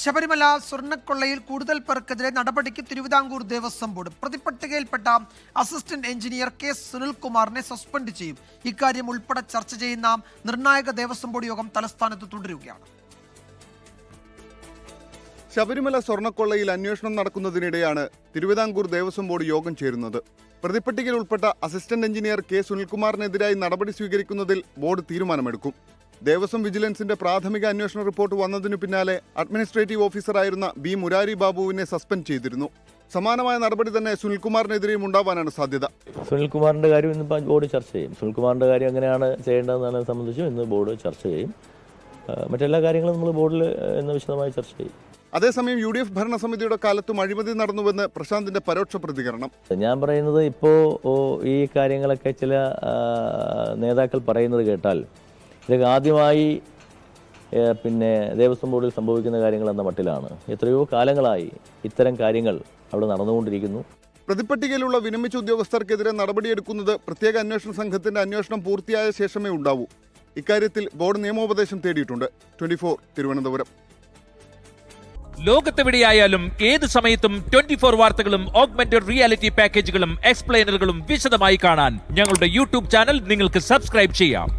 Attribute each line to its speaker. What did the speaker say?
Speaker 1: ശബരിമല സ്വർണ്ണക്കൊള്ളയിൽ കൂടുതൽ പേർക്കെതിരെ നടപടിക്ക് തിരുവിതാംകൂർ ദേവസ്വം ബോർഡ്. പ്രതിപട്ടികയിൽപ്പെട്ട അസിസ്റ്റന്റ് എഞ്ചിനീയർ കെ സുനിൽകുമാറിനെ സസ്പെൻഡ് ചെയ്യും. ഇക്കാര്യം ഉൾപ്പെടെ ചർച്ച ചെയ്യുന്ന നിർണായക ദേവസ്വം ബോർഡ് യോഗം തലസ്ഥാനത്ത് തുടരുകയാണ്.
Speaker 2: ശബരിമല സ്വർണ്ണക്കൊള്ളയിൽ അന്വേഷണം നടക്കുന്നതിനിടെയാണ് തിരുവിതാംകൂർ ദേവസ്വം ബോർഡ് യോഗം ചേരുന്നത്. പ്രതിപട്ടികയിൽ ഉൾപ്പെട്ട അസിസ്റ്റന്റ് എഞ്ചിനീയർ കെ സുനിൽകുമാറിനെതിരായി നടപടി സ്വീകരിക്കുന്നതിൽ ബോർഡ് തീരുമാനമെടുക്കും. ദേവസ്വം വിജിലൻസിന്റെ പ്രാഥമിക അന്വേഷണ റിപ്പോർട്ട് വന്നതിനു പിന്നാലെ അഡ്മിനിസ്ട്രേറ്റീവ് ഓഫീസറായിരുന്ന ബി മുരാരി ബാബുവിനെ സസ്പെൻഡ് ചെയ്തിരുന്നു. സമാനമായ നടപടി തന്നെ സുനിൽകുമാറിനെതിരെയും ഉണ്ടാവാനാണ് സാധ്യത.
Speaker 3: സുനിൽകുമാറിന്റെ കാര്യം ഇന്നിപ്പോൾ ബോർഡ് ചർച്ച ചെയ്യും. സുനിൽകുമാറിന്റെ കാര്യം എങ്ങനെയാണ് ചെയ്യേണ്ടതെന്നതിനെ സംബന്ധിച്ചും ഇന്ന് ബോർഡ് ചർച്ച ചെയ്യും. മറ്റെല്ലാ കാര്യങ്ങളും നമ്മൾ ബോർഡിൽ ഇന്ന് വിശദമായി ചർച്ച ചെയ്യും.
Speaker 2: അതേസമയം UDF ഭരണസമിതിയുടെ കാലത്തും അഴിമതി നടന്നുവെന്ന് പ്രശാന്തിന്റെ പരോക്ഷ പ്രതികരണം.
Speaker 3: ഞാൻ പറയുന്നത് ഇപ്പോൾ ഈ കാര്യങ്ങളൊക്കെ ചില നേതാക്കൾ പറയുന്നത് കേട്ടാൽ ഇതൊക്കെ ആദ്യമായി ദേവസ്വം ബോർഡിൽ സംഭവിക്കുന്ന കാര്യങ്ങൾ എന്ന മട്ടിലാണ്. എത്രയോ കാലങ്ങളായി ഇത്തരം കാര്യങ്ങൾ അവിടെ നടന്നുകൊണ്ടിരിക്കുന്നു.
Speaker 2: പ്രതിപട്ടികയിലുള്ള വിരമിച്ച ഉദ്യോഗസ്ഥർക്കെതിരെ നടപടിയെടുക്കുന്നത് പ്രത്യേക അന്വേഷണ സംഘത്തിന്റെ അന്വേഷണം പൂർത്തിയായ ശേഷമേ ഉണ്ടാവൂ. ഇക്കാര്യത്തിൽ ബോർഡ് നിയമോപദേശം തേടിയിട്ടുണ്ട്. 24 തിരുവനന്തപുരം.
Speaker 4: ലോകത്തെവിടെയായാലും ഏത് സമയത്തും 24 വാർത്തകളും ഓഗ്മെന്റഡ് റിയാലിറ്റി പാക്കേജുകളും എക്സ്പ്ലെയിനറുകളും വിശദമായി കാണാൻ ഞങ്ങളുടെ YouTube ചാനൽ നിങ്ങൾക്ക് സബ്സ്ക്രൈബ് ചെയ്യാം.